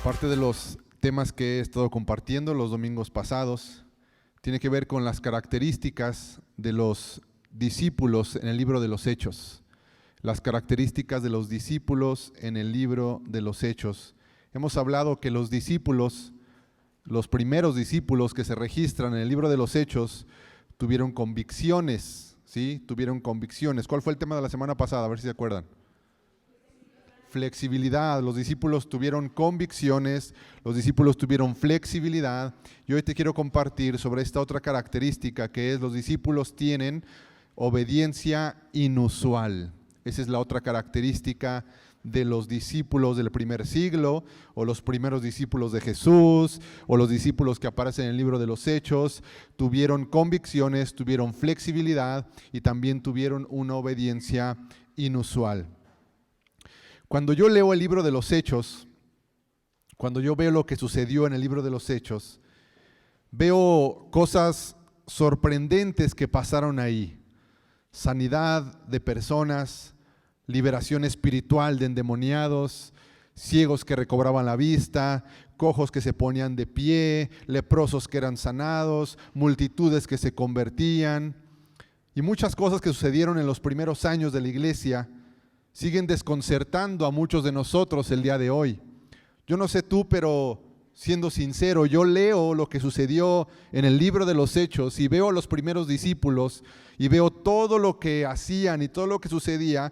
Parte de los temas que he estado compartiendo los domingos pasados tiene que ver con las características de los discípulos en el libro de los Hechos. Las características de los discípulos en el libro de los Hechos. Hemos hablado que los discípulos, los primeros discípulos que se registran en el libro de los Hechos, tuvieron convicciones, ¿sí? Tuvieron convicciones. ¿Cuál fue el tema de la semana pasada? A ver si se acuerdan. Flexibilidad. Los discípulos tuvieron convicciones, los discípulos tuvieron flexibilidad. Y hoy te quiero compartir sobre esta otra característica que es los discípulos tienen obediencia inusual. Esa es la otra característica de los discípulos del primer siglo, o los primeros discípulos de Jesús, o los discípulos que aparecen en el libro de los Hechos. Tuvieron convicciones, tuvieron flexibilidad y también tuvieron una obediencia inusual. Cuando yo leo el libro de los Hechos, cuando yo veo lo que sucedió en el libro de los Hechos, veo cosas sorprendentes que pasaron ahí. Sanidad de personas, liberación espiritual de endemoniados, ciegos que recobraban la vista, cojos que se ponían de pie, leprosos que eran sanados, multitudes que se convertían, y muchas cosas que sucedieron en los primeros años de la iglesia siguen desconcertando a muchos de nosotros el día de hoy. Yo no sé tú, pero siendo sincero, yo leo lo que sucedió en el libro de los Hechos y veo a los primeros discípulos y veo todo lo que hacían y todo lo que sucedía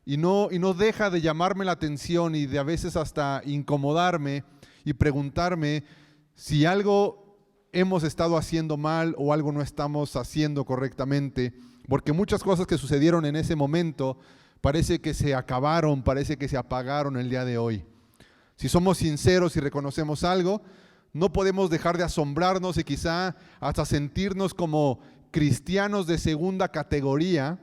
y no deja de llamarme la atención y de a veces hasta incomodarme y preguntarme si algo hemos estado haciendo mal o algo no estamos haciendo correctamente, porque muchas cosas que sucedieron en ese momento parece que se acabaron, parece que se apagaron el día de hoy. Si somos sinceros y reconocemos algo, no podemos dejar de asombrarnos y quizá hasta sentirnos como cristianos de segunda categoría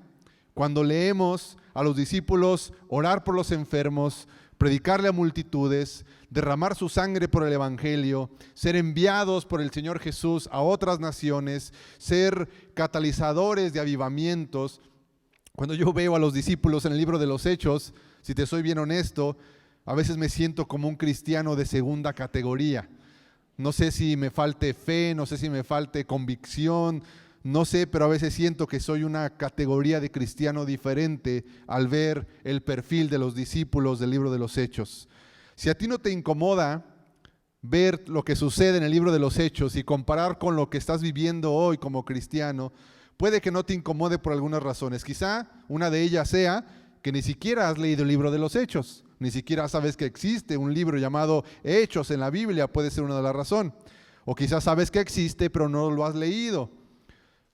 cuando leemos a los discípulos orar por los enfermos, predicarle a multitudes, derramar su sangre por el evangelio, ser enviados por el Señor Jesús a otras naciones, ser catalizadores de avivamientos. Cuando yo veo a los discípulos en el libro de los Hechos, si te soy bien honesto, a veces me siento como un cristiano de segunda categoría. No sé si me falte fe, no sé si me falte convicción, no sé, pero a veces siento que soy una categoría de cristiano diferente al ver el perfil de los discípulos del libro de los Hechos. Si a ti no te incomoda ver lo que sucede en el libro de los Hechos y comparar con lo que estás viviendo hoy como cristiano, puede que no te incomode por algunas razones. Quizá una de ellas sea que ni siquiera has leído el libro de los Hechos, ni siquiera sabes que existe un libro llamado Hechos en la Biblia, puede ser una de las razones. O quizás sabes que existe, pero no lo has leído.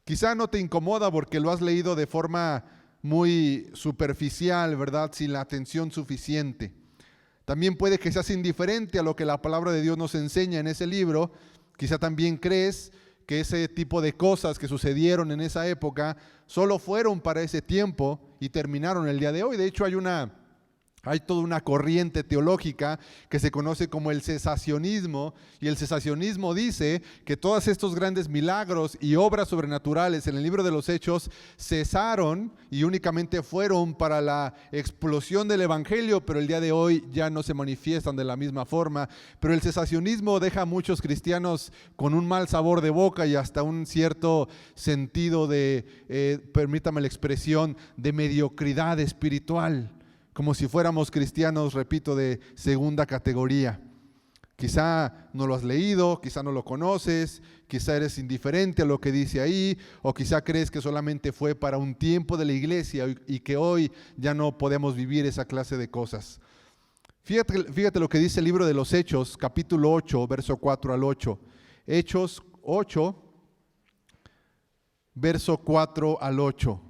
Quizá no te incomoda porque lo has leído de forma muy superficial, ¿verdad? Sin la atención suficiente. También puede que seas indiferente a lo que la palabra de Dios nos enseña en ese libro. Quizá también crees que ese tipo de cosas que sucedieron en esa época solo fueron para ese tiempo y terminaron el día de hoy. De hecho, hay toda una corriente teológica que se conoce como el cesacionismo, y el cesacionismo dice que todos estos grandes milagros y obras sobrenaturales en el libro de los Hechos cesaron y únicamente fueron para la explosión del evangelio, pero el día de hoy ya no se manifiestan de la misma forma. Pero el cesacionismo deja a muchos cristianos con un mal sabor de boca y hasta un cierto sentido de, permítame la expresión, de mediocridad espiritual. Como si fuéramos cristianos, repito, de segunda categoría. Quizá no lo has leído, quizá no lo conoces, quizá eres indiferente a lo que dice ahí, o quizá crees que solamente fue para un tiempo de la iglesia y que hoy ya no podemos vivir esa clase de cosas. Fíjate lo que dice el libro de los Hechos, capítulo 8, verso 4 al 8. Hechos 8, verso 4 al 8.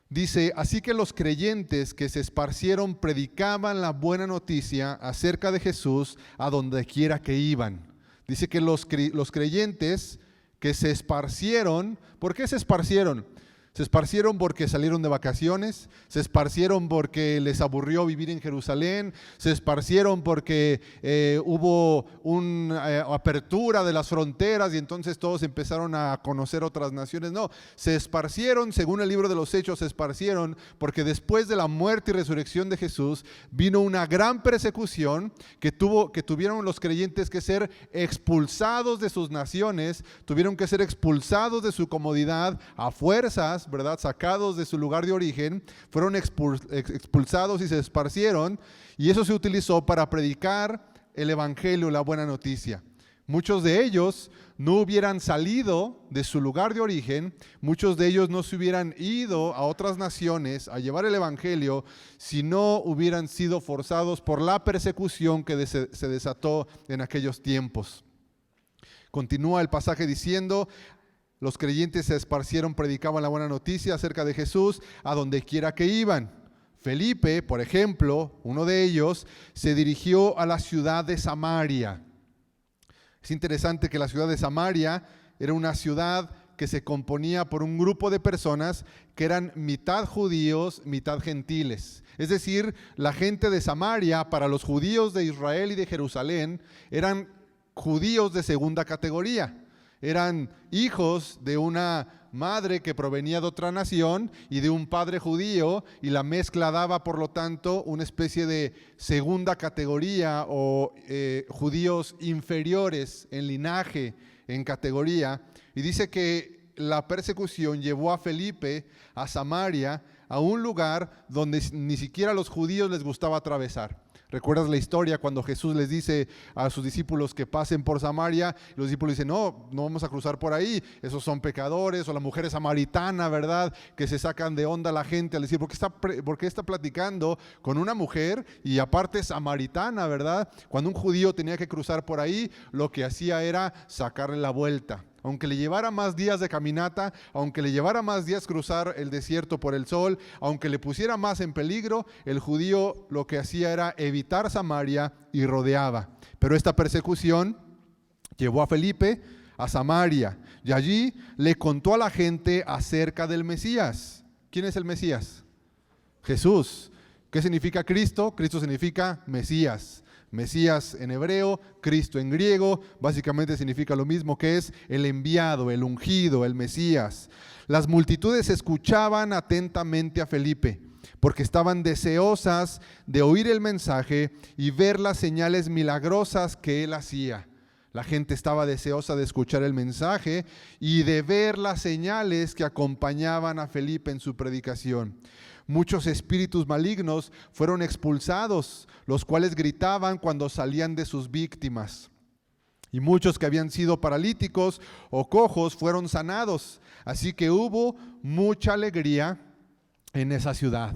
Dice, así que los creyentes que se esparcieron predicaban la buena noticia acerca de Jesús a donde quiera que iban. Dice que los creyentes que se esparcieron, ¿por qué se esparcieron? Se esparcieron porque salieron de vacaciones, se esparcieron porque les aburrió vivir en Jerusalén, se esparcieron porque hubo una apertura de las fronteras y entonces todos empezaron a conocer otras naciones. No, se esparcieron, según el libro de los Hechos, se esparcieron porque después de la muerte y resurrección de Jesús vino una gran persecución que tuvieron los creyentes que ser expulsados de sus naciones, tuvieron que ser expulsados de su comodidad a fuerzas, ¿verdad? Sacados de su lugar de origen, fueron expulsados y se esparcieron, y eso se utilizó para predicar el evangelio, la buena noticia. Muchos de ellos no hubieran salido de su lugar de origen, muchos de ellos no se hubieran ido a otras naciones a llevar el evangelio si no hubieran sido forzados por la persecución que se desató en aquellos tiempos. Continúa el pasaje diciendo: los creyentes se esparcieron, predicaban la buena noticia acerca de Jesús a donde quiera que iban. Felipe, por ejemplo, uno de ellos, se dirigió a la ciudad de Samaria. Es interesante que la ciudad de Samaria era una ciudad que se componía por un grupo de personas que eran mitad judíos, mitad gentiles. Es decir, la gente de Samaria, para los judíos de Israel y de Jerusalén, eran judíos de segunda categoría. Eran hijos de una madre que provenía de otra nación y de un padre judío, y la mezcla daba, por lo tanto, una especie de segunda categoría o judíos inferiores en linaje, en categoría. Y dice que la persecución llevó a Felipe a Samaria, a un lugar donde ni siquiera a los judíos les gustaba atravesar. ¿Recuerdas la historia cuando Jesús les dice a sus discípulos que pasen por Samaria? Los discípulos dicen: no vamos a cruzar por ahí, esos son pecadores. O la mujer samaritana, ¿verdad? Que se sacan de onda la gente al decir: ¿por qué está platicando con una mujer y aparte samaritana, ¿verdad? Cuando un judío tenía que cruzar por ahí, lo que hacía era sacarle la vuelta. Aunque le llevara más días de caminata, aunque le llevara más días cruzar el desierto por el sol, aunque le pusiera más en peligro, el judío lo que hacía era evitar Samaria y rodeaba. Pero esta persecución llevó a Felipe a Samaria y allí le contó a la gente acerca del Mesías. ¿Quién es el Mesías? Jesús. ¿Qué significa Cristo? Cristo significa Mesías. Mesías en hebreo, Cristo en griego, básicamente significa lo mismo, que es el enviado, el ungido, el Mesías. Las multitudes escuchaban atentamente a Felipe, porque estaban deseosas de oír el mensaje y ver las señales milagrosas que él hacía. La gente estaba deseosa de escuchar el mensaje y de ver las señales que acompañaban a Felipe en su predicación. Muchos espíritus malignos fueron expulsados, los cuales gritaban cuando salían de sus víctimas. Y muchos que habían sido paralíticos o cojos fueron sanados. Así que hubo mucha alegría en esa ciudad.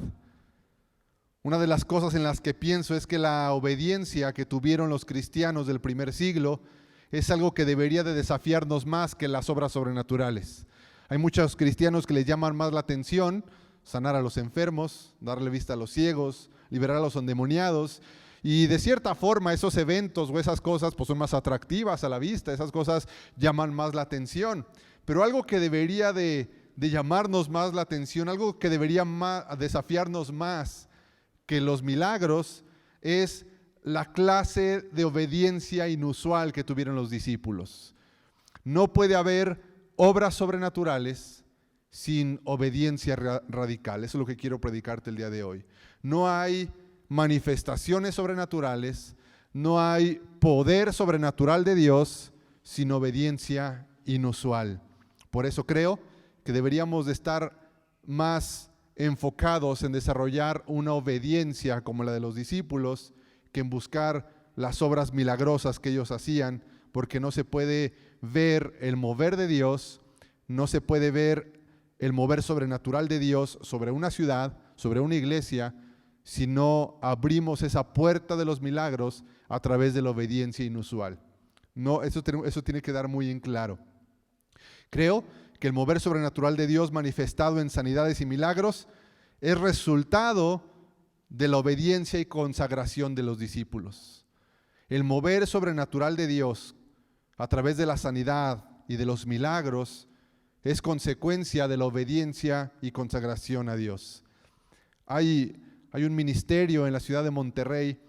Una de las cosas en las que pienso es que la obediencia que tuvieron los cristianos del primer siglo es algo que debería de desafiarnos más que las obras sobrenaturales. Hay muchos cristianos que les llaman más la atención sanar a los enfermos, darle vista a los ciegos, liberar a los endemoniados. Y de cierta forma esos eventos o esas cosas pues son más atractivas a la vista, esas cosas llaman más la atención. Pero algo que debería de llamarnos más la atención, algo que debería desafiarnos más que los milagros, es la clase de obediencia inusual que tuvieron los discípulos. No puede haber obras sobrenaturales sin obediencia radical. Eso es lo que quiero predicarte el día de hoy. No hay manifestaciones sobrenaturales, no hay poder sobrenatural de Dios sin obediencia inusual. Por eso creo que deberíamos de estar más enfocados en desarrollar una obediencia como la de los discípulos que en buscar las obras milagrosas que ellos hacían, porque no se puede ver el mover de Dios, no se puede ver el mover sobrenatural de Dios sobre una ciudad, sobre una iglesia, si no abrimos esa puerta de los milagros a través de la obediencia inusual. No, eso tiene que dar muy en claro. Creo que el mover sobrenatural de Dios manifestado en sanidades y milagros es resultado de la obediencia y consagración de los discípulos. El mover sobrenatural de Dios a través de la sanidad y de los milagros es consecuencia de la obediencia y consagración a Dios. Hay un ministerio en la ciudad de Monterrey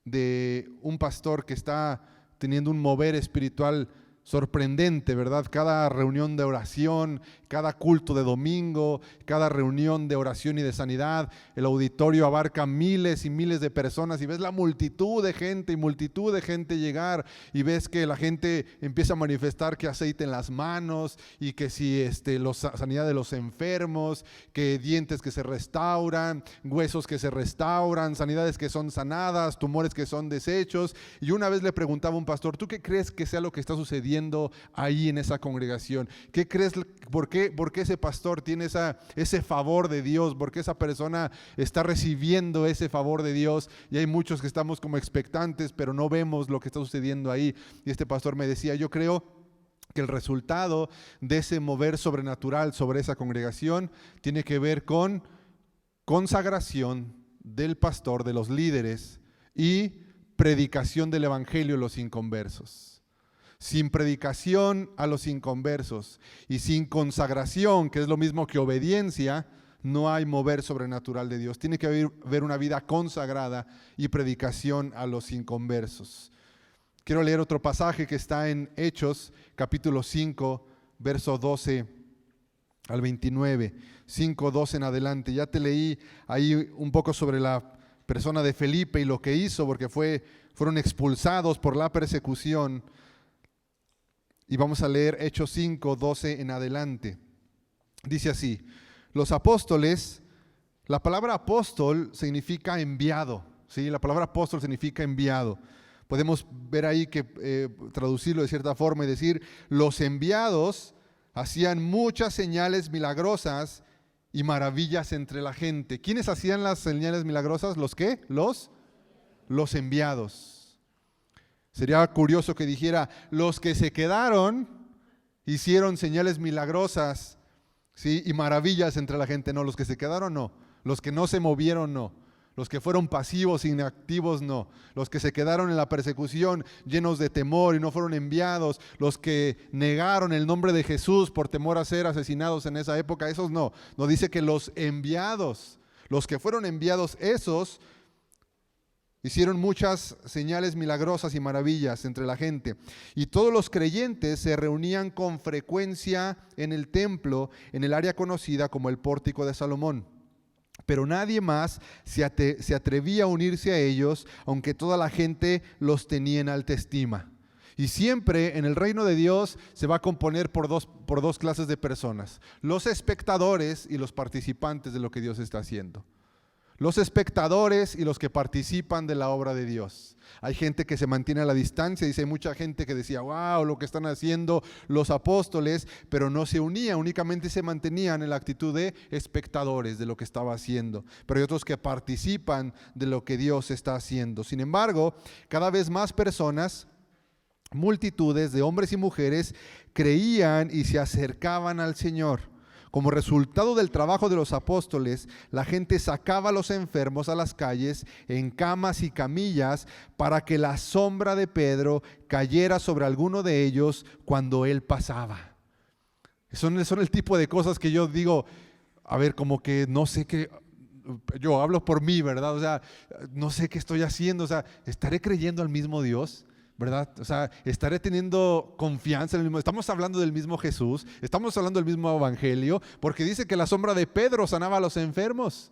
de un pastor que está teniendo un mover espiritual sorprendente, ¿verdad? Cada reunión de oración, cada culto de domingo, cada reunión de oración y de sanidad, el auditorio abarca miles y miles de personas y ves la multitud de gente y multitud de gente llegar y ves que la gente empieza a manifestar que aceite en las manos y que si sanidad de los enfermos, que dientes que se restauran, huesos que se restauran, sanidades que son sanadas, tumores que son deshechos. Y una vez le preguntaba a un pastor, ¿tú qué crees que sea lo que está sucediendo ahí en esa congregación? ¿Qué crees? ¿Por qué ese pastor tiene ese favor de Dios? ¿Por qué esa persona está recibiendo ese favor de Dios? Y hay muchos que estamos como expectantes, pero no vemos lo que está sucediendo ahí. Y este pastor me decía, yo creo que el resultado de ese mover sobrenatural sobre esa congregación tiene que ver con consagración del pastor, de los líderes, y predicación del evangelio a los inconversos. Sin predicación a los inconversos y sin consagración, que es lo mismo que obediencia, no hay mover sobrenatural de Dios. Tiene que haber una vida consagrada y predicación a los inconversos. Quiero leer otro pasaje que está en Hechos, capítulo 5, verso 12 al 29, 5, 12 en adelante. Ya te leí ahí un poco sobre la persona de Felipe y lo que hizo, porque fueron expulsados por la persecución. Y vamos a leer Hechos 5, 12 en adelante. Dice así, los apóstoles, la palabra apóstol significa enviado, ¿sí? La palabra apóstol significa enviado. Podemos ver ahí que traducirlo de cierta forma y decir, los enviados hacían muchas señales milagrosas y maravillas entre la gente. ¿Quiénes hacían las señales milagrosas? ¿Los qué? Los enviados. Sería curioso que dijera, los que se quedaron hicieron señales milagrosas, ¿sí? Y maravillas entre la gente. No, los que se quedaron no, los que no se movieron no, los que fueron pasivos, inactivos no, los que se quedaron en la persecución llenos de temor y no fueron enviados, los que negaron el nombre de Jesús por temor a ser asesinados en esa época, esos no. No, dice que los enviados, los que fueron enviados, esos hicieron muchas señales milagrosas y maravillas entre la gente. Y todos los creyentes se reunían con frecuencia en el templo, en el área conocida como el Pórtico de Salomón. Pero nadie más se atrevía a unirse a ellos, aunque toda la gente los tenía en alta estima. Y siempre en el reino de Dios se va a componer por dos clases de personas: los espectadores y los participantes de lo que Dios está haciendo. Los espectadores y los que participan de la obra de Dios. Hay gente que se mantiene a la distancia, dice, hay mucha gente que decía, wow, lo que están haciendo los apóstoles, pero no se unía, únicamente se mantenían en la actitud de espectadores de lo que estaba haciendo. Pero hay otros que participan de lo que Dios está haciendo. Sin embargo, cada vez más personas, multitudes de hombres y mujeres, creían y se acercaban al Señor. Como resultado del trabajo de los apóstoles, la gente sacaba a los enfermos a las calles en camas y camillas para que la sombra de Pedro cayera sobre alguno de ellos cuando él pasaba. Son el tipo de cosas que yo digo, a ver, como que no sé qué, yo hablo por mí, ¿verdad? O sea, no sé qué estoy haciendo, o sea, ¿estaré creyendo al mismo Dios? ¿Verdad? O sea, estaré teniendo confianza en el mismo. Estamos hablando del mismo Jesús, estamos hablando del mismo evangelio, porque dice que la sombra de Pedro sanaba a los enfermos.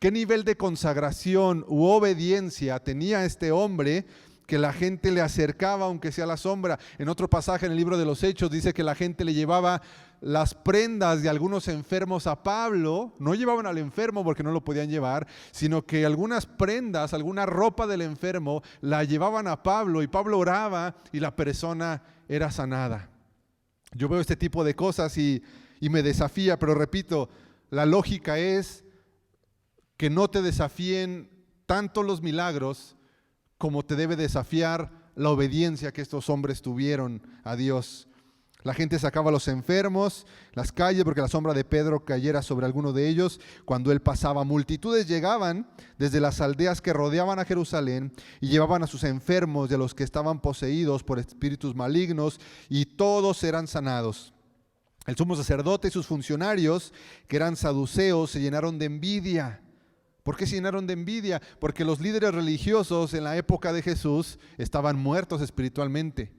¿Qué nivel de consagración u obediencia tenía este hombre que la gente le acercaba aunque sea la sombra? En otro pasaje en el libro de los Hechos dice que la gente le llevaba las prendas de algunos enfermos a Pablo. No llevaban al enfermo porque no lo podían llevar, sino que algunas prendas, alguna ropa del enfermo la llevaban a Pablo y Pablo oraba y la persona era sanada. Yo veo este tipo de cosas y me desafía, pero repito, la lógica es que no te desafíen tanto los milagros como te debe desafiar la obediencia que estos hombres tuvieron a Dios. La gente sacaba a los enfermos, las calles, porque la sombra de Pedro cayera sobre alguno de ellos cuando él pasaba. Multitudes llegaban desde las aldeas que rodeaban a Jerusalén y llevaban a sus enfermos y a los que estaban poseídos por espíritus malignos, y todos eran sanados. El sumo sacerdote y sus funcionarios, que eran saduceos, se llenaron de envidia. ¿Por qué se llenaron de envidia? Porque los líderes religiosos en la época de Jesús estaban muertos espiritualmente.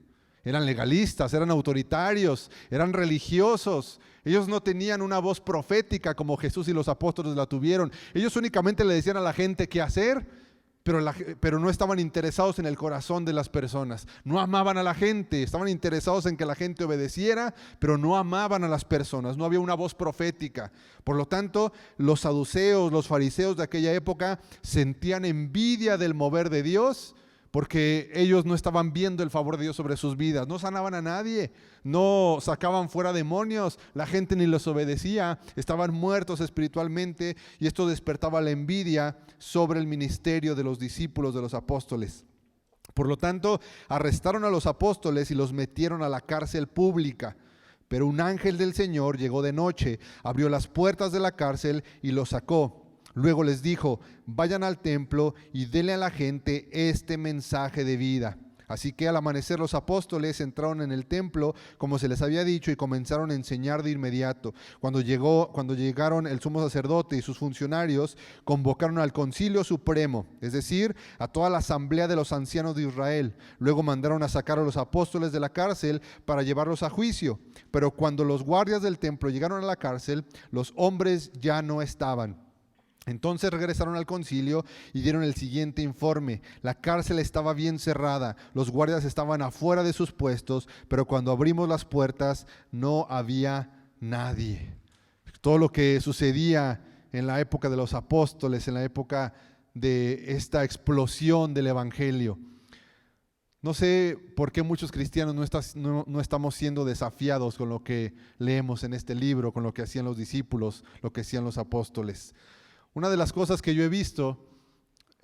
Eran legalistas, eran autoritarios, eran religiosos. Ellos no tenían una voz profética como Jesús y los apóstoles la tuvieron. Ellos únicamente le decían a la gente qué hacer, pero no estaban interesados en el corazón de las personas. No amaban a la gente, estaban interesados en que la gente obedeciera, pero no amaban a las personas. No había una voz profética. Por lo tanto, los saduceos, los fariseos de aquella época sentían envidia del mover de Dios, porque ellos no estaban viendo el favor de Dios sobre sus vidas, no sanaban a nadie, no sacaban fuera demonios, la gente ni les obedecía, estaban muertos espiritualmente, y esto despertaba la envidia sobre el ministerio de los discípulos de los apóstoles. Por lo tanto, arrestaron a los apóstoles y los metieron a la cárcel pública. Pero un ángel del Señor llegó de noche, abrió las puertas de la cárcel y los sacó. Luego les dijo: vayan al templo y denle a la gente este mensaje de vida. Así que al amanecer los apóstoles entraron en el templo como se les había dicho y comenzaron a enseñar de inmediato. Cuando llegaron el sumo sacerdote y sus funcionarios, convocaron al concilio supremo, es decir, a toda la asamblea de los ancianos de Israel. Luego mandaron a sacar a los apóstoles de la cárcel para llevarlos a juicio. Pero cuando los guardias del templo llegaron a la cárcel, los hombres ya no estaban. Entonces regresaron al concilio y dieron el siguiente informe: la cárcel estaba bien cerrada, los guardias estaban afuera de sus puestos, pero cuando abrimos las puertas no había nadie. Todo lo que sucedía en la época de los apóstoles, en la época de esta explosión del evangelio. No sé por qué muchos cristianos no estamos siendo desafiados con lo que leemos en este libro, con lo que hacían los discípulos, lo que hacían los apóstoles. Una de las cosas que yo he visto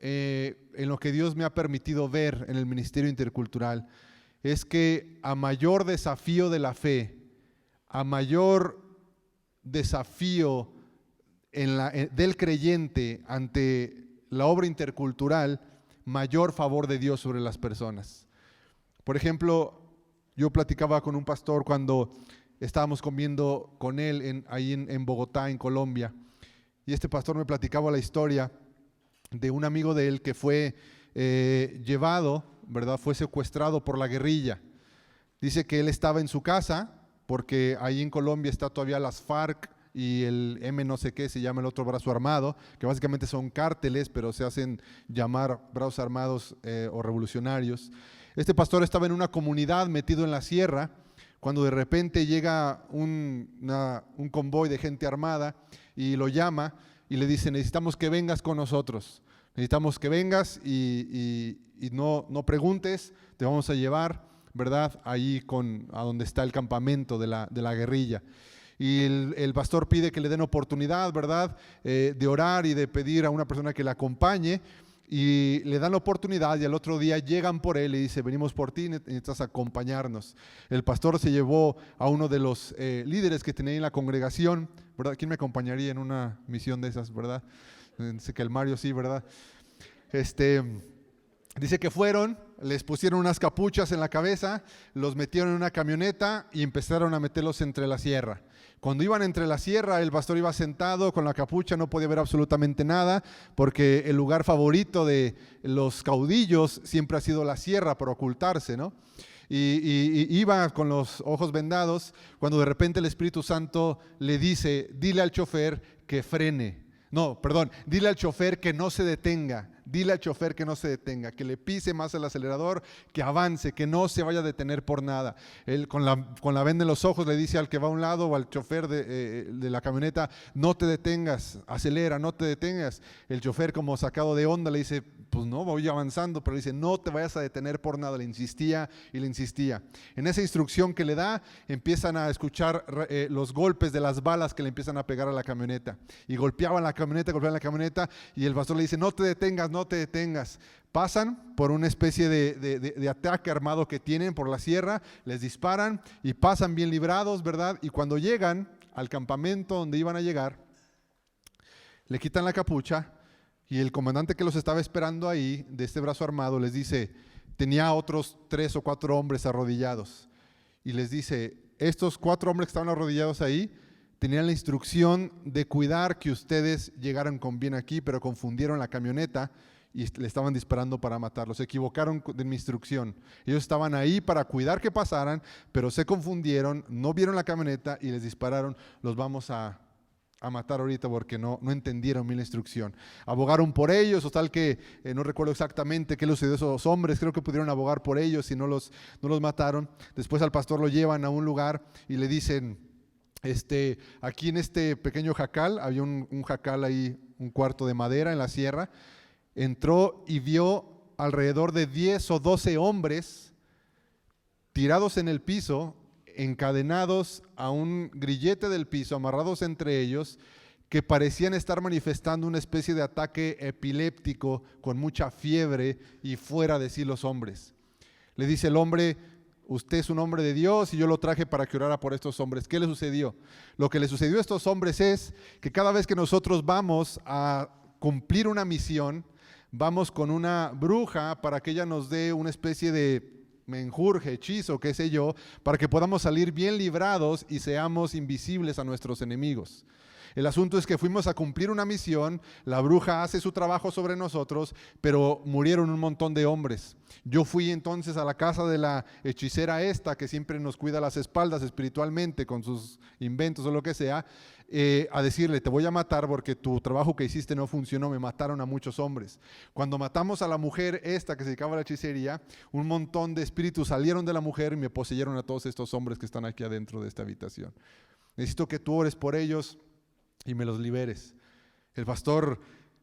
en lo que Dios me ha permitido ver en el ministerio intercultural es que a mayor desafío de la fe, a mayor desafío del creyente ante la obra intercultural, mayor favor de Dios sobre las personas. Por ejemplo, yo platicaba con un pastor cuando estábamos comiendo con él ahí en Bogotá, en Colombia. Y este pastor me platicaba la historia de un amigo de él que fue llevado, ¿verdad? Fue secuestrado por la guerrilla. Dice que él estaba en su casa, porque ahí en Colombia está todavía las FARC y el M no sé qué, se llama el otro brazo armado, que básicamente son cárteles, pero se hacen llamar brazos armados o revolucionarios. Este pastor estaba en una comunidad metido en la sierra, cuando de repente llega un convoy de gente armada y lo llama y le dice: necesitamos que vengas con nosotros, necesitamos que vengas y no preguntes, te vamos a llevar, ¿verdad?, ahí a donde está el campamento de la guerrilla. Y el pastor pide que le den oportunidad, ¿verdad?, de orar y de pedir a una persona que le acompañe. Y le dan la oportunidad y al otro día llegan por él y dice: venimos por ti, necesitas acompañarnos. El pastor se llevó a uno de los líderes que tenía en la congregación, ¿verdad? ¿Quién me acompañaría en una misión de esas, verdad? Dice que el Mario sí, ¿verdad? Dice que fueron, les pusieron unas capuchas en la cabeza, los metieron en una camioneta y empezaron a meterlos entre la sierra. Cuando iban entre la sierra, el pastor iba sentado con la capucha, no podía ver absolutamente nada, porque el lugar favorito de los caudillos siempre ha sido la sierra para ocultarse, ¿no? Y iba con los ojos vendados, cuando de repente el Espíritu Santo le dice: dile al chofer que frene. No, perdón, dile al chofer que no se detenga. Dile al chofer que no se detenga, que le pise más el acelerador, que avance, que no se vaya a detener por nada. Él con la venda en los ojos le dice al que va a un lado o al chofer de la camioneta: no te detengas, acelera, no te detengas. El chofer, como sacado de onda, le dice: pues no, voy avanzando, pero le dice: no te vayas a detener por nada. Le insistía y le insistía. En esa instrucción que le da, empiezan a escuchar los golpes de las balas que le empiezan a pegar a la camioneta. Y golpeaban la camioneta, y el pastor le dice: no te detengas, no te detengas. Pasan por una especie de ataque armado que tienen por la sierra, les disparan y pasan bien librados, ¿verdad? Y cuando llegan al campamento donde iban a llegar, le quitan la capucha y el comandante que los estaba esperando ahí, de este brazo armado, les dice, tenía otros 3 o 4 hombres arrodillados y les dice: estos 4 hombres que estaban arrodillados ahí tenían la instrucción de cuidar que ustedes llegaran con bien aquí, pero confundieron la camioneta y le estaban disparando para matarlos. Se equivocaron de mi instrucción. Ellos estaban ahí para cuidar que pasaran, pero se confundieron, no vieron la camioneta y les dispararon. Los vamos a matar ahorita porque no entendieron mi instrucción. Abogaron por ellos, o tal que no recuerdo exactamente qué les sucedió a esos hombres. Creo que pudieron abogar por ellos y no los mataron. Después al pastor lo llevan a un lugar y le dicen, aquí en este pequeño jacal, había un jacal ahí, un cuarto de madera en la sierra. Entró y vio alrededor de 10 o 12 hombres tirados en el piso, encadenados a un grillete del piso, amarrados entre ellos, que parecían estar manifestando una especie de ataque epiléptico con mucha fiebre y fuera de sí los hombres. Le dice el hombre, usted es un hombre de Dios y yo lo traje para que orara por estos hombres. ¿Qué le sucedió? Lo que le sucedió a estos hombres es que cada vez que nosotros vamos a cumplir una misión, vamos con una bruja para que ella nos dé una especie de menjurje, hechizo, qué sé yo, para que podamos salir bien librados y seamos invisibles a nuestros enemigos. El asunto es que fuimos a cumplir una misión, la bruja hace su trabajo sobre nosotros, pero murieron un montón de hombres. Yo fui entonces a la casa de la hechicera esta, que siempre nos cuida las espaldas espiritualmente con sus inventos o lo que sea, a decirle, te voy a matar porque tu trabajo que hiciste no funcionó, me mataron a muchos hombres. Cuando matamos a la mujer esta que se dedicaba a la hechicería, un montón de espíritus salieron de la mujer y me poseyeron a todos estos hombres que están aquí adentro de esta habitación. Necesito que tú ores por ellos y me los liberes. El pastor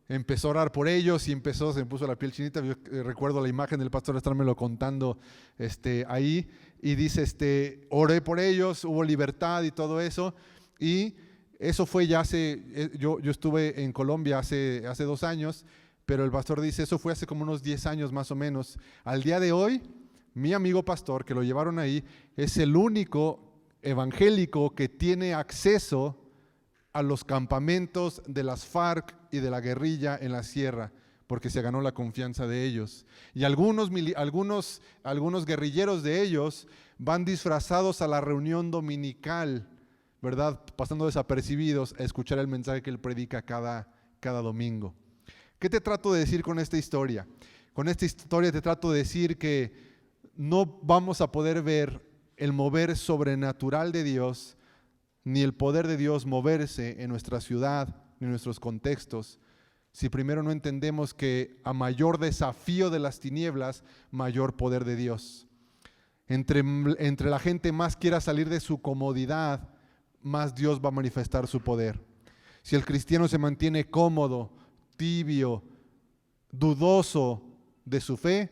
empezó a orar por ellos y se me puso la piel chinita. Yo recuerdo la imagen del pastor estármelo contando ahí, y dice, oré por ellos, hubo libertad y todo eso, y eso fue ya yo estuve en Colombia hace 2 años, pero el pastor dice, eso fue hace como unos 10 años más o menos. Al día de hoy, mi amigo pastor, que lo llevaron ahí, es el único evangélico que tiene acceso a los campamentos de las FARC y de la guerrilla en la sierra, porque se ganó la confianza de ellos. Y algunos guerrilleros de ellos van disfrazados a la reunión dominical, ¿verdad? Pasando desapercibidos a escuchar el mensaje que él predica cada domingo. ¿Qué te trato de decir con esta historia? Con esta historia te trato de decir que no vamos a poder ver el mover sobrenatural de Dios, ni el poder de Dios moverse en nuestra ciudad, ni en nuestros contextos, si primero no entendemos que a mayor desafío de las tinieblas, mayor poder de Dios. Entre la gente más quiera salir de su comodidad, más Dios va a manifestar su poder. Si el cristiano se mantiene cómodo, tibio, dudoso de su fe,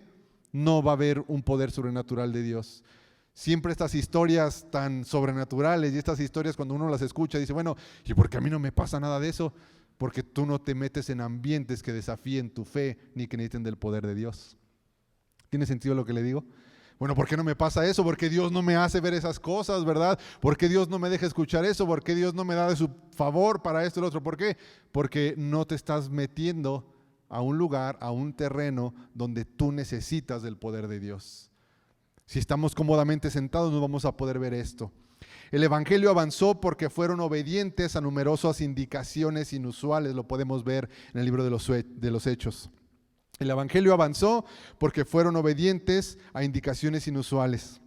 no va a haber un poder sobrenatural de Dios. Siempre estas historias tan sobrenaturales y estas historias cuando uno las escucha dice, bueno, ¿y por qué a mí no me pasa nada de eso? Porque tú no te metes en ambientes que desafíen tu fe ni que necesiten del poder de Dios. ¿Tiene sentido lo que le digo? Bueno, ¿por qué no me pasa eso? ¿Por qué Dios no me hace ver esas cosas, verdad? ¿Por qué Dios no me deja escuchar eso? ¿Por qué Dios no me da de su favor para esto y lo otro? ¿Por qué? Porque no te estás metiendo a un lugar, a un terreno donde tú necesitas del poder de Dios. Si estamos cómodamente sentados no vamos a poder ver esto. El evangelio avanzó porque fueron obedientes a numerosas indicaciones inusuales, lo podemos ver en el libro de los Hechos. El evangelio avanzó porque fueron obedientes a indicaciones inusuales.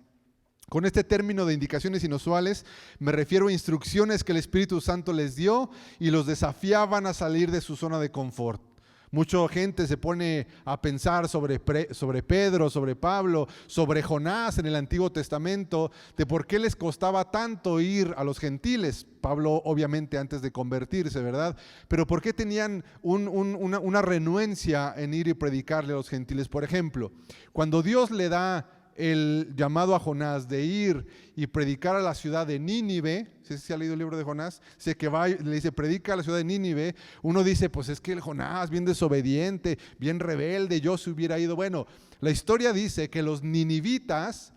Con este término de indicaciones inusuales me refiero a instrucciones que el Espíritu Santo les dio y los desafiaban a salir de su zona de confort. Mucha gente se pone a pensar sobre Pedro, sobre Pablo, sobre Jonás en el Antiguo Testamento, de por qué les costaba tanto ir a los gentiles. Pablo obviamente antes de convertirse, ¿verdad? Pero por qué tenían una renuencia en ir y predicarle a los gentiles. Por ejemplo, cuando Dios le da el llamado a Jonás de ir y predicar a la ciudad de Nínive, si se ha leído el libro de Jonás, sé que va y le dice predica a la ciudad de Nínive, uno dice pues es que el Jonás bien desobediente, bien rebelde, yo se hubiera ido. Bueno, la historia dice que los ninivitas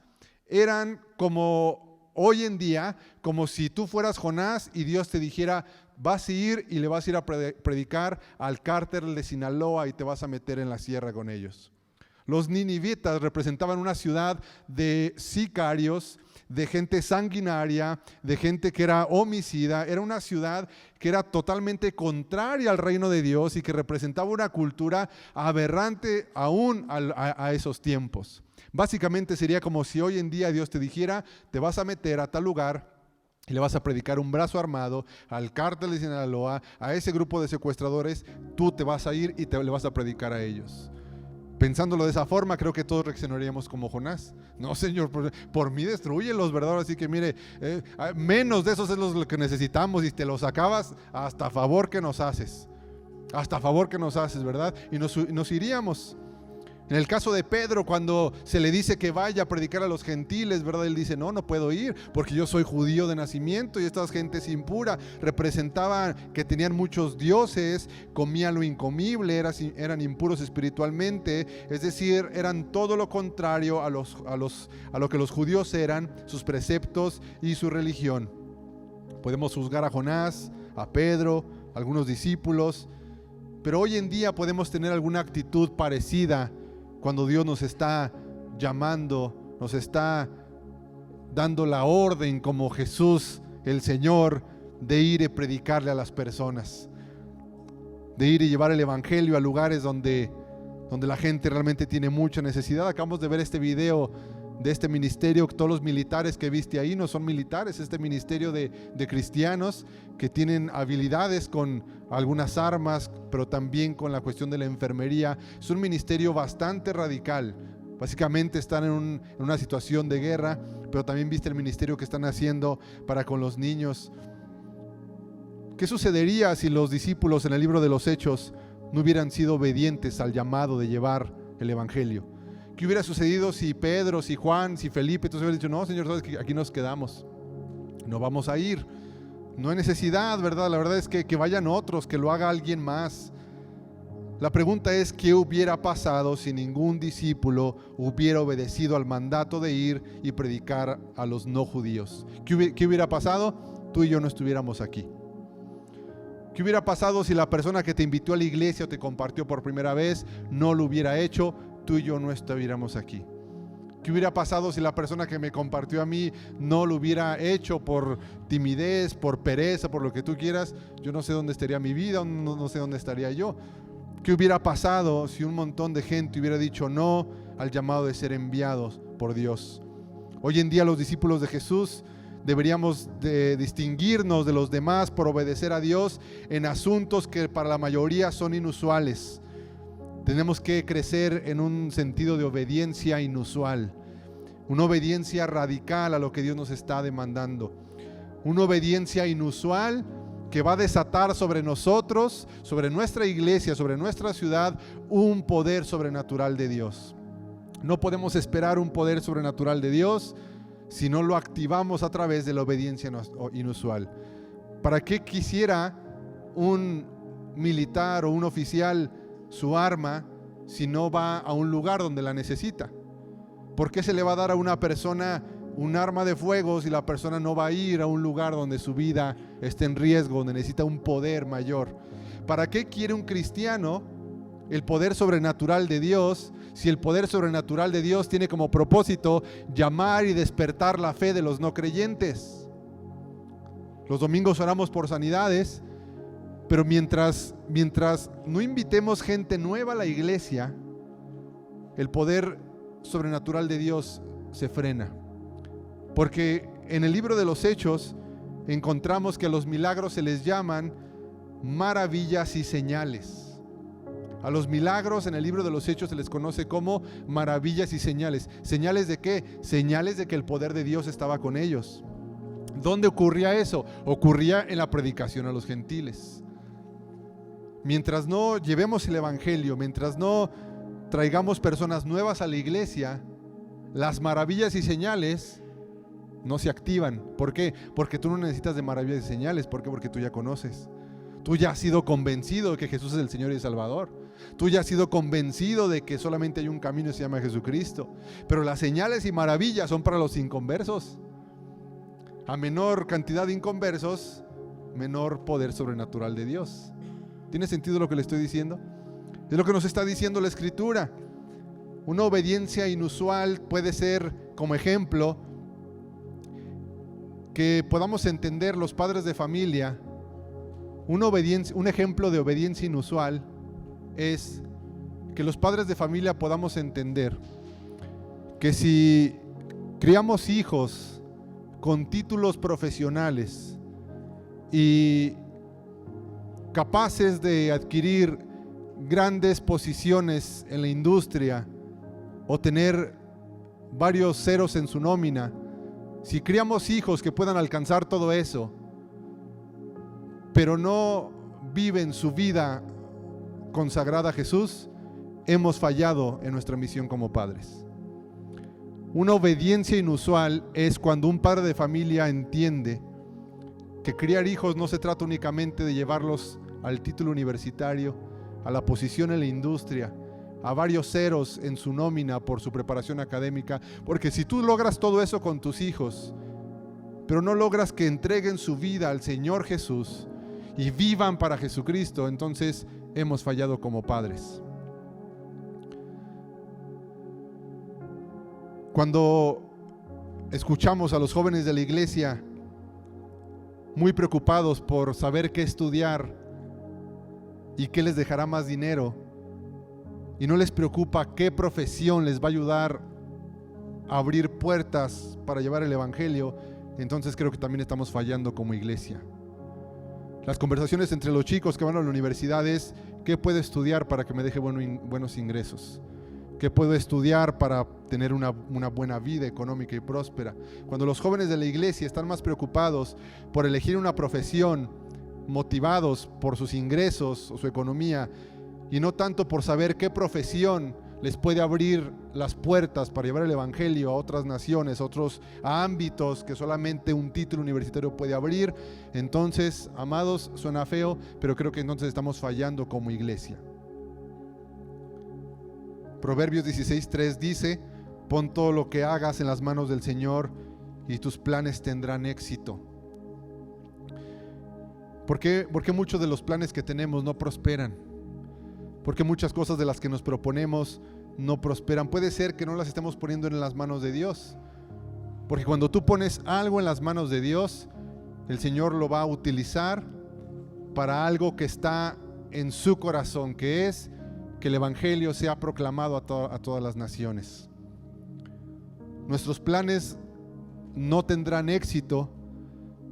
eran como hoy en día, como si tú fueras Jonás y Dios te dijera vas a ir y le vas a ir a predicar al cártel de Sinaloa y te vas a meter en la sierra con ellos. Los ninivitas representaban una ciudad de sicarios, de gente sanguinaria, de gente que era homicida. Era una ciudad que era totalmente contraria al reino de Dios y que representaba una cultura aberrante aún a esos tiempos. Básicamente sería como si hoy en día Dios te dijera: te vas a meter a tal lugar y le vas a predicar un brazo armado al cártel de Sinaloa, a ese grupo de secuestradores. Tú te vas a ir y le vas a predicar a ellos. Pensándolo de esa forma, creo que todos reaccionaríamos como Jonás. No, Señor, por mí destrúyelos, ¿verdad? Así que mire, menos de esos es lo que necesitamos, y te los acabas, hasta favor que nos haces. Hasta favor que nos haces, ¿verdad? Y nos iríamos. En el caso de Pedro, cuando se le dice que vaya a predicar a los gentiles, ¿verdad? Él dice: no puedo ir porque yo soy judío de nacimiento, y estas gentes impura representaban que tenían muchos dioses, comían lo incomible, eran impuros espiritualmente, es decir, eran todo lo contrario a lo que los judíos eran, sus preceptos y su religión. Podemos juzgar a Jonás, a Pedro, a algunos discípulos, pero hoy en día podemos tener alguna actitud parecida cuando Dios nos está llamando, nos está dando la orden como Jesús, el Señor, de ir y predicarle a las personas, de ir y llevar el evangelio a lugares donde la gente realmente tiene mucha necesidad. Acabamos de ver este video de este ministerio. Todos los militares que viste ahí no son militares, este ministerio de cristianos que tienen habilidades con algunas armas, pero también con la cuestión de la enfermería. Es un ministerio bastante radical. Básicamente están en una situación de guerra, pero también viste el ministerio que están haciendo para con los niños. ¿Qué sucedería si los discípulos en el libro de los Hechos no hubieran sido obedientes al llamado de llevar el evangelio? ¿Qué hubiera sucedido si Pedro, si Juan, si Felipe, entonces hubieran dicho: no, Señor, sabes que aquí nos quedamos, no vamos a ir, no hay necesidad, ¿verdad? La verdad es que vayan otros, que lo haga alguien más. La pregunta es: ¿qué hubiera pasado si ningún discípulo hubiera obedecido al mandato de ir y predicar a los no judíos? ¿Qué hubiera pasado? Tú y yo no estuviéramos aquí. ¿Qué hubiera pasado si la persona que te invitó a la iglesia o te compartió por primera vez no lo hubiera hecho? Tú y yo no estuviéramos aquí. ¿Qué hubiera pasado si la persona que me compartió a mí no lo hubiera hecho por timidez, por pereza, por lo que tú quieras? Yo no sé dónde estaría mi vida, no sé dónde estaría yo. ¿Qué hubiera pasado si un montón de gente hubiera dicho no al llamado de ser enviados por Dios? Hoy en día los discípulos de Jesús deberíamos de distinguirnos de los demás por obedecer a Dios en asuntos que para la mayoría son inusuales. Tenemos que crecer en un sentido de obediencia inusual, una obediencia radical a lo que Dios nos está demandando, una obediencia inusual que va a desatar sobre nosotros, sobre nuestra iglesia, sobre nuestra ciudad, un poder sobrenatural de Dios. No podemos esperar un poder sobrenatural de Dios si no lo activamos a través de la obediencia inusual. ¿Para qué quisiera un militar o un oficial su arma si no va a un lugar donde la necesita? ¿Por qué se le va a dar a una persona un arma de fuego si la persona no va a ir a un lugar donde su vida esté en riesgo, donde necesita un poder mayor? ¿Para qué quiere un cristiano el poder sobrenatural de Dios si el poder sobrenatural de Dios tiene como propósito llamar y despertar la fe de los no creyentes? Los domingos oramos por sanidades, pero mientras no invitemos gente nueva a la iglesia, el poder sobrenatural de Dios se frena. Porque en el libro de los Hechos encontramos que a los milagros se les llaman maravillas y señales. A los milagros en el libro de los Hechos se les conoce como maravillas y señales. ¿Señales de qué? Señales de que el poder de Dios estaba con ellos. ¿Dónde ocurría eso? Ocurría en la predicación a los gentiles. Mientras no llevemos el evangelio, mientras no traigamos personas nuevas a la iglesia, las maravillas y señales no se activan. ¿Por qué? Porque tú no necesitas de maravillas y señales. ¿Por qué? Porque tú ya conoces. Tú ya has sido convencido de que Jesús es el Señor y el Salvador. Tú ya has sido convencido de que solamente hay un camino y se llama Jesucristo. Pero las señales y maravillas son para los inconversos. A menor cantidad de inconversos, menor poder sobrenatural de Dios. ¿Tiene sentido lo que le estoy diciendo? Es lo que nos está diciendo la Escritura. Una obediencia inusual puede ser, como ejemplo, que podamos entender los padres de familia. Un ejemplo de obediencia inusual es que los padres de familia podamos entender que si criamos hijos con títulos profesionales y capaces de adquirir grandes posiciones en la industria o tener varios ceros en su nómina, si criamos hijos que puedan alcanzar todo eso, pero no viven su vida consagrada a Jesús, hemos fallado en nuestra misión como padres. Una obediencia inusual es cuando un padre de familia entiende que criar hijos no se trata únicamente de llevarlos al título universitario, a la posición en la industria, a varios ceros en su nómina por su preparación académica, porque si tú logras todo eso con tus hijos, pero no logras que entreguen su vida al Señor Jesús y vivan para Jesucristo, entonces hemos fallado como padres. Cuando escuchamos a los jóvenes de la iglesia muy preocupados por saber qué estudiar y qué les dejará más dinero, y no les preocupa qué profesión les va a ayudar a abrir puertas para llevar el evangelio, entonces creo que también estamos fallando como iglesia. Las conversaciones entre los chicos que van a la universidad es: ¿qué puedo estudiar para que me deje buenos ingresos? ¿Qué puedo estudiar para tener una buena vida económica y próspera? Cuando los jóvenes de la iglesia están más preocupados por elegir una profesión, motivados por sus ingresos o su economía, y no tanto por saber qué profesión les puede abrir las puertas para llevar el evangelio a otras naciones, a ámbitos que solamente un título universitario puede abrir, entonces, amados, suena feo, pero creo que entonces estamos fallando como iglesia. Proverbios 16:3 dice: pon todo lo que hagas en las manos del Señor y tus planes tendrán éxito. ¿Por qué muchos de los planes que tenemos no prosperan? Porque muchas cosas de las que nos proponemos no prosperan. Puede ser que no las estemos poniendo en las manos de Dios, porque cuando tú pones algo en las manos de Dios, el Señor lo va a utilizar para algo que está en su corazón, que es que el evangelio sea proclamado a todas las naciones. Nuestros planes no tendrán éxito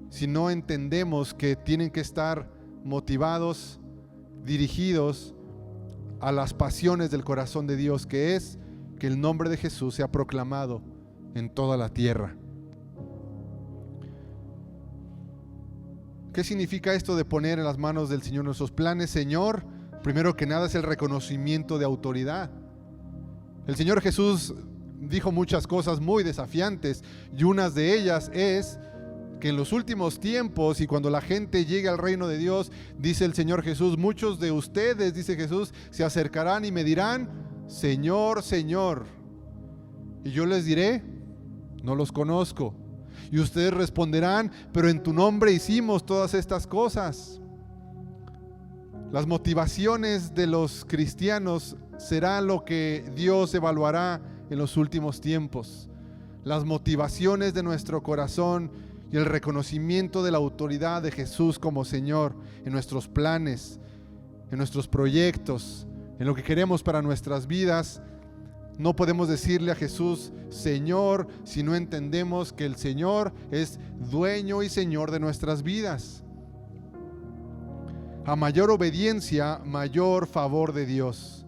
si no entendemos que tienen que estar motivados, dirigidos a las pasiones del corazón de Dios, que es que el nombre de Jesús sea proclamado en toda la tierra. ¿Qué significa esto de poner en las manos del Señor nuestros planes? Señor, primero que nada es el reconocimiento de autoridad. El Señor Jesús dijo muchas cosas muy desafiantes, y una de ellas es que en los últimos tiempos y cuando la gente llegue al reino de Dios, dice el Señor Jesús, muchos de ustedes, dice Jesús, se acercarán y me dirán: Señor, Señor. Y yo les diré: no los conozco. Y ustedes responderán: pero en tu nombre hicimos todas estas cosas. Las motivaciones de los cristianos será lo que Dios evaluará en los últimos tiempos. Las motivaciones de nuestro corazón y el reconocimiento de la autoridad de Jesús como Señor en nuestros planes, en nuestros proyectos, en lo que queremos para nuestras vidas. No podemos decirle a Jesús Señor si no entendemos que el Señor es dueño y Señor de nuestras vidas. A mayor obediencia, mayor favor de Dios.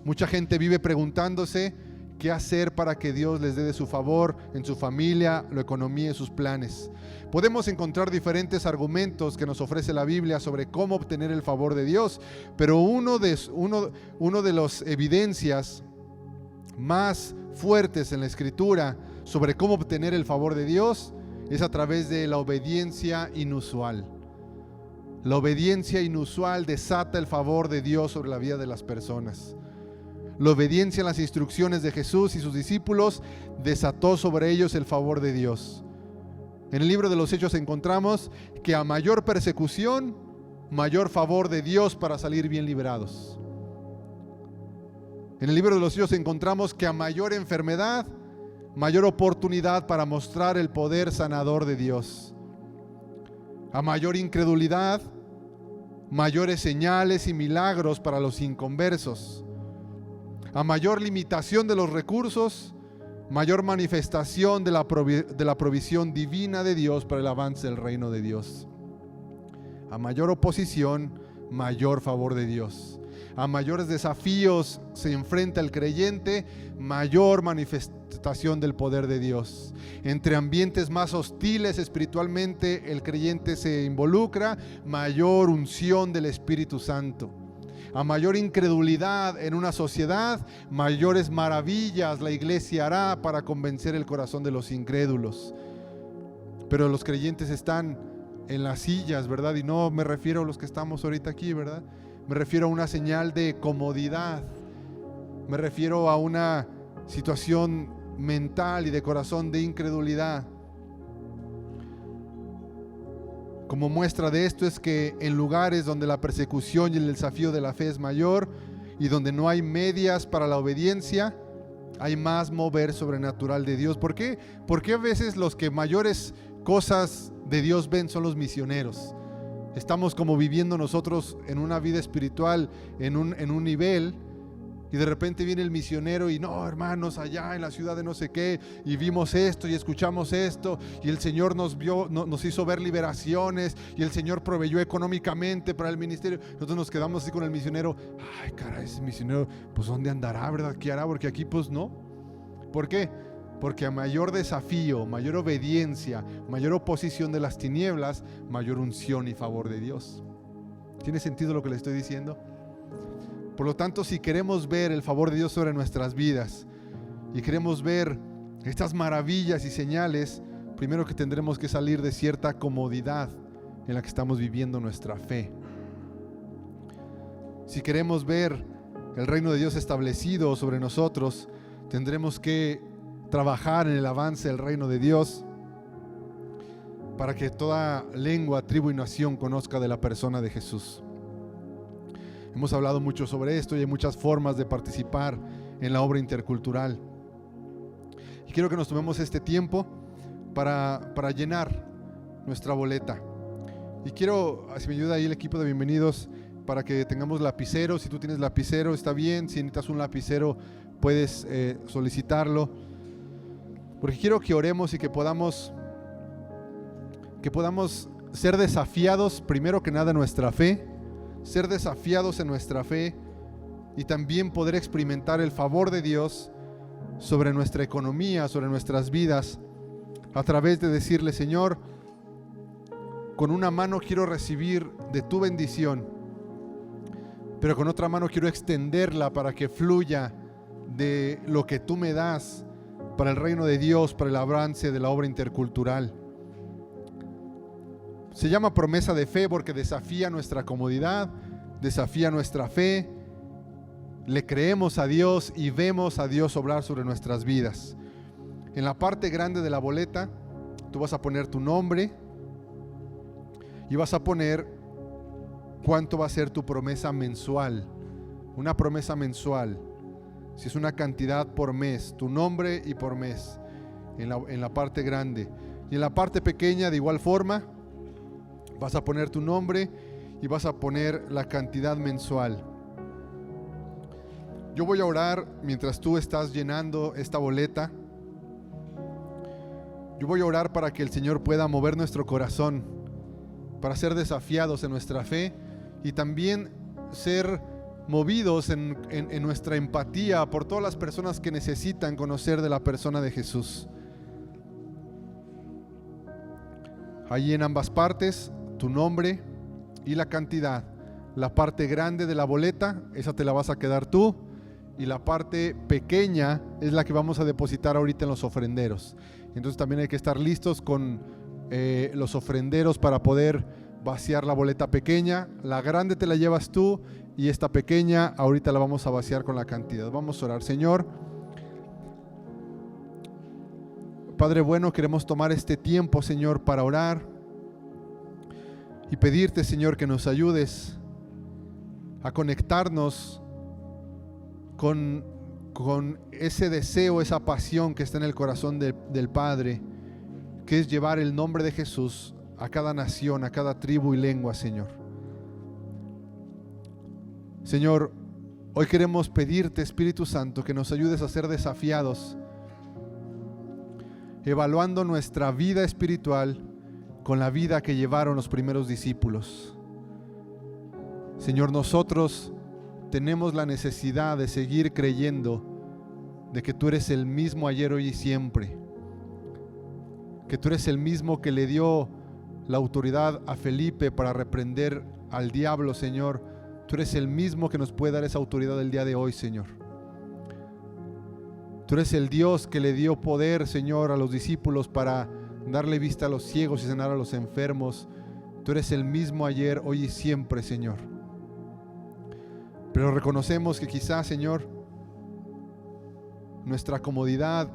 Mucha gente vive preguntándose qué hacer para que Dios les dé de su favor en su familia, la economía y sus planes. Podemos encontrar diferentes argumentos que nos ofrece la Biblia sobre cómo obtener el favor de Dios, pero uno de las evidencias más fuertes en la Escritura sobre cómo obtener el favor de Dios es a través de la obediencia inusual. La obediencia inusual desata el favor de Dios sobre la vida de las personas. La obediencia a las instrucciones de Jesús y sus discípulos desató sobre ellos el favor de Dios. En el libro de los Hechos encontramos que a mayor persecución, mayor favor de Dios para salir bien librados. En el libro de los Hechos encontramos que a mayor enfermedad, mayor oportunidad para mostrar el poder sanador de Dios. A mayor incredulidad, mayores señales y milagros para los inconversos. A mayor limitación de los recursos, mayor manifestación de la provisión divina de Dios para el avance del reino de Dios. A mayor oposición, mayor favor de Dios. A mayores desafíos se enfrenta el creyente, mayor manifestación del poder de Dios. Entre ambientes más hostiles espiritualmente el creyente se involucra, mayor unción del Espíritu Santo. A mayor incredulidad en una sociedad, mayores maravillas la iglesia hará para convencer el corazón de los incrédulos. Pero los creyentes están en las sillas, ¿verdad? Y no me refiero a los que estamos ahorita aquí, ¿verdad? Me refiero a una señal de comodidad. Me refiero a una situación mental y de corazón de incredulidad. Como muestra de esto es que en lugares donde la persecución y el desafío de la fe es mayor y donde no hay medias para la obediencia, hay más mover sobrenatural de Dios. ¿Por qué? Porque a veces los que mayores cosas de Dios ven son los misioneros. Estamos como viviendo nosotros en una vida espiritual en un nivel, y de repente viene el misionero y no, hermanos, allá en la ciudad de no sé qué, y vimos esto y escuchamos esto, y el Señor nos hizo ver liberaciones, y el Señor proveyó económicamente para el ministerio. Nosotros nos quedamos así con el misionero. Ay, caray, ese misionero, pues ¿dónde andará, verdad? ¿Qué hará? Porque aquí pues no. ¿Por qué? Porque a mayor desafío, mayor obediencia, mayor oposición de las tinieblas, mayor unción y favor de Dios. ¿Tiene sentido lo que le estoy diciendo? Por lo tanto, si queremos ver el favor de Dios sobre nuestras vidas y queremos ver estas maravillas y señales, primero que tendremos que salir de cierta comodidad en la que estamos viviendo nuestra fe. Si queremos ver el reino de Dios establecido sobre nosotros, tendremos que trabajar en el avance del reino de Dios para que toda lengua, tribu y nación conozca de la persona de Jesús. Hemos hablado mucho sobre esto y hay muchas formas de participar en la obra intercultural. Y quiero que nos tomemos este tiempo para llenar nuestra boleta. Y quiero, si me ayuda ahí el equipo de bienvenidos, para que tengamos lapicero. Si tú tienes lapicero, está bien. Si necesitas un lapicero, puedes solicitarlo. Porque quiero que oremos y que podamos ser desafiados, primero que nada, en nuestra fe, ser desafiados en nuestra fe y también poder experimentar el favor de Dios sobre nuestra economía, sobre nuestras vidas, a través de decirle: Señor, con una mano quiero recibir de tu bendición, pero con otra mano quiero extenderla para que fluya de lo que tú me das para el reino de Dios, para el avance de la obra intercultural. Se llama promesa de fe porque desafía nuestra comodidad, desafía nuestra fe. Le creemos a Dios y vemos a Dios obrar sobre nuestras vidas. En la parte grande de la boleta, tú vas a poner tu nombre y vas a poner cuánto va a ser tu promesa mensual. Una promesa mensual. Si es una cantidad por mes, tu nombre y por mes, en la parte grande. Y en la parte pequeña, de igual forma, vas a poner tu nombre y vas a poner la cantidad mensual. Yo voy a orar mientras tú estás llenando esta boleta. Yo voy a orar para que el Señor pueda mover nuestro corazón, para ser desafiados en nuestra fe y también ser movidos en nuestra empatía por todas las personas que necesitan conocer de la persona de Jesús. Allí en ambas partes, tu nombre y la cantidad. La parte grande de la boleta, esa te la vas a quedar tú, y la parte pequeña es la que vamos a depositar ahorita en los ofrenderos. Entonces también hay que estar listos con los ofrenderos para poder vaciar la boleta pequeña. La grande te la llevas tú y esta pequeña ahorita la vamos a vaciar con la cantidad. Vamos a orar. Señor, Padre bueno, queremos tomar este tiempo, Señor, para orar y pedirte, Señor, que nos ayudes a conectarnos con ese deseo, esa pasión que está en el corazón del Padre, que es llevar el nombre de Jesús a cada nación, a cada tribu y lengua, Señor. Señor, hoy queremos pedirte, Espíritu Santo, que nos ayudes a ser desafiados, evaluando nuestra vida espiritual con la vida que llevaron los primeros discípulos. Señor, nosotros tenemos la necesidad de seguir creyendo de que tú eres el mismo ayer, hoy y siempre, que tú eres el mismo que le dio la autoridad a Felipe para reprender al diablo, Señor. Tú eres el mismo que nos puede dar esa autoridad el día de hoy, Señor. Tú eres el Dios que le dio poder, Señor, a los discípulos para darle vista a los ciegos y sanar a los enfermos. Tú eres el mismo ayer, hoy y siempre, Señor. Pero reconocemos que quizás, Señor, nuestra comodidad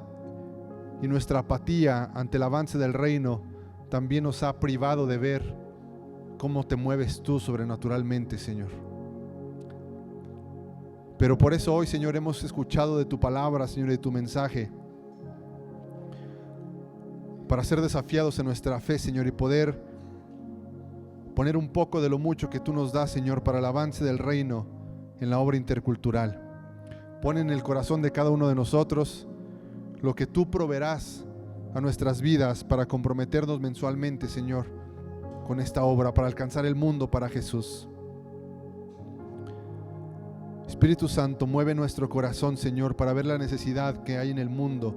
y nuestra apatía ante el avance del reino también nos ha privado de ver cómo te mueves tú sobrenaturalmente, Señor. Pero por eso hoy, Señor, hemos escuchado de tu palabra, Señor, de tu mensaje, para ser desafiados en nuestra fe, Señor, y poder poner un poco de lo mucho que tú nos das, Señor, para el avance del reino en la obra intercultural. Pon en el corazón de cada uno de nosotros lo que tú proveerás a nuestras vidas para comprometernos mensualmente, Señor, con esta obra, para alcanzar el mundo para Jesús. Espíritu Santo, mueve nuestro corazón, Señor, para ver la necesidad que hay en el mundo,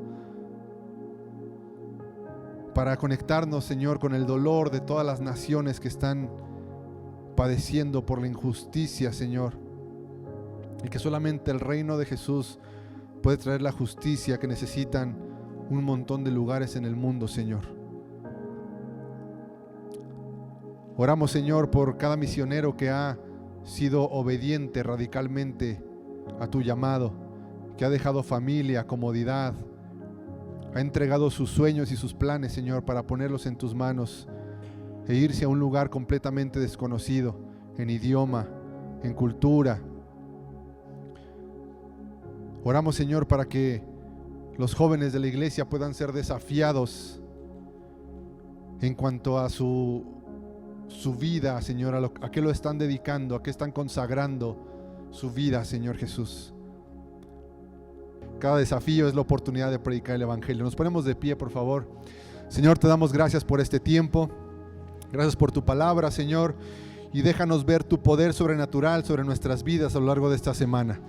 para conectarnos, Señor, con el dolor de todas las naciones que están padeciendo por la injusticia, Señor, y que solamente el reino de Jesús puede traer la justicia que necesitan un montón de lugares en el mundo, Señor. Oramos, Señor, por cada misionero que ha sido obediente radicalmente a tu llamado, que ha dejado familia, comodidad, ha entregado sus sueños y sus planes, Señor, para ponerlos en tus manos e irse a un lugar completamente desconocido, en idioma, en cultura. Oramos, Señor, para que los jóvenes de la iglesia puedan ser desafiados en cuanto a su vida, Señor, a qué lo están dedicando, a qué están consagrando su vida, Señor Jesús. Cada desafío es la oportunidad de predicar el evangelio. Nos ponemos de pie, por favor. Señor, te damos gracias por este tiempo. Gracias por tu palabra, Señor, y déjanos ver tu poder sobrenatural sobre nuestras vidas a lo largo de esta semana.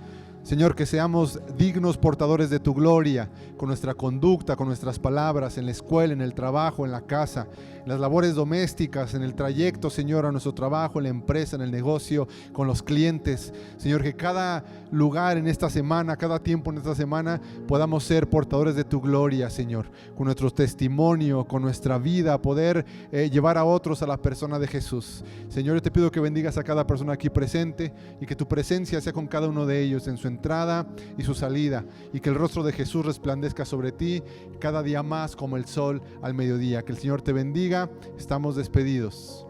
Señor, que seamos dignos portadores de tu gloria con nuestra conducta, con nuestras palabras, en la escuela, en el trabajo, en la casa, en las labores domésticas, en el trayecto, Señor, a nuestro trabajo, en la empresa, en el negocio, con los clientes. Señor, que cada lugar en esta semana, cada tiempo en esta semana, podamos ser portadores de tu gloria, Señor, con nuestro testimonio, con nuestra vida, poder llevar a otros a la persona de Jesús. Señor, yo te pido que bendigas a cada persona aquí presente y que tu presencia sea con cada uno de ellos en su entrada y su salida, y que el rostro de Jesús resplandezca sobre ti cada día más como el sol al mediodía. Que el Señor te bendiga. Estamos despedidos.